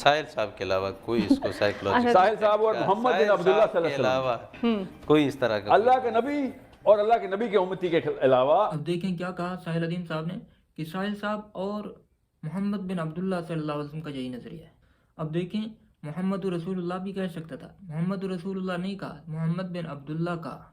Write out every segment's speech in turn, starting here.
ساحل صاحب کے علاوہ کوئی اس کو سائیکولوجی ساحل صاحب اور محمد بن عبداللہ صلی اللہ علیہ وسلم علاوہ کوئی اس طرح کا اللہ کے نبی اور اللہ کے نبی کے امتی کے علاوہ. اب دیکھیں کیا کہا ساحل الدین صاحب نے کہ ساحل صاحب اور محمد بن عبداللہ صلی اللہ علیہ وسلم کا یہی نظریہ ہے. اب دیکھیں محمد رسول اللہ بھی کہہ سکتا تھا، محمد رسول اللہ نہیں کہا، محمد بن عبداللہ کہا.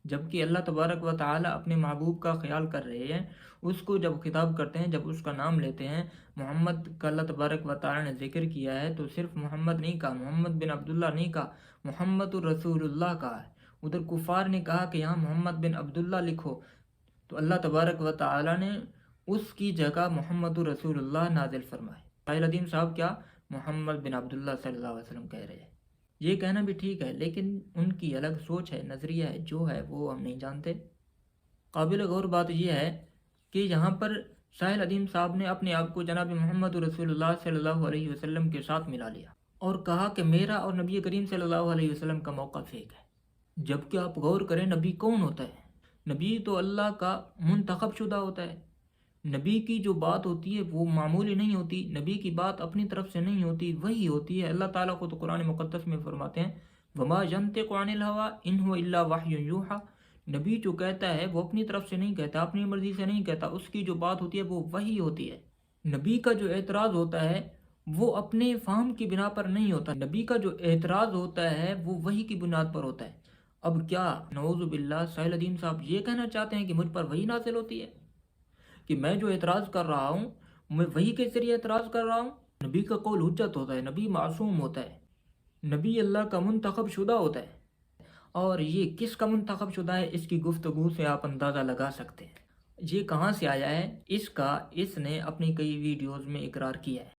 جبکہ اللہ تبارک و تعالیٰ اپنے محبوب کا خیال کر رہے ہیں، اس کو جب خطاب کرتے ہیں، جب اس کا نام لیتے ہیں، محمد کا اللہ تبارک و تعالیٰ نے ذکر کیا ہے تو صرف محمد نہیں کہا، محمد بن عبداللہ نہیں کہا، محمد رسول اللہ کہا ہے. ادھر کفار نے کہا کہ یہاں محمد بن عبداللہ لکھو، تو اللہ تبارک و تعالیٰ نے اس کی جگہ محمد رسول اللہ نازل فرمائے. ساحل الدین صاحب کیا محمد بن عبداللہ صلی اللہ علیہ وسلم کہہ رہے ہیں. یہ کہنا بھی ٹھیک ہے، لیکن ان کی الگ سوچ ہے، نظریہ ہے، جو ہے وہ ہم نہیں جانتے. قابل غور بات یہ ہے کہ یہاں پر ساحل الدین صاحب نے اپنے آپ کو جناب محمد رسول اللہ صلی اللہ علیہ وسلم کے ساتھ ملا لیا اور کہا کہ میرا اور نبی کریم صلی اللہ علیہ وسلم کا موقف ایک ہے. جبکہ آپ غور کریں نبی کون ہوتا ہے؟ نبی تو اللہ کا منتخب شدہ ہوتا ہے. نبی کی جو بات ہوتی ہے وہ معمولی نہیں ہوتی، نبی کی بات اپنی طرف سے نہیں ہوتی، وہی ہوتی ہے. اللہ تعالیٰ کو تو قرآن مقدس میں فرماتے ہیں وَمَا يَنْطِقُ عَنِ الْهَوَىٰ إِنْ هُوَ إِلَّا وَحْيٌ يُوحَىٰ. نبی جو کہتا ہے وہ اپنی طرف سے نہیں کہتا، اپنی مرضی سے نہیں کہتا، اس کی جو بات ہوتی ہے وہ وہی ہوتی ہے. نبی کا جو اعتراض ہوتا ہے وہ اپنے فہم کی بنا پر نہیں ہوتا، نبی کا جو اعتراض ہوتا ہے وہ وحی کی بنیاد پر ہوتا ہے. اب کیا نعوذ باللہ ساحل الدین صاحب یہ کہنا چاہتے ہیں کہ مجھ پر وحی نازل ہوتی ہے، کہ میں جو اعتراض کر رہا ہوں میں وحی کے ذریعے اعتراض کر رہا ہوں؟ نبی کا قول حجت ہوتا ہے، نبی معصوم ہوتا ہے، نبی اللہ کا منتخب شدہ ہوتا ہے. اور یہ کس کا منتخب شدہ ہے اس کی گفتگو سے آپ اندازہ لگا سکتے ہیں. یہ کہاں سے آیا ہے اس کا اس نے اپنی کئی ویڈیوز میں اقرار کیا ہے.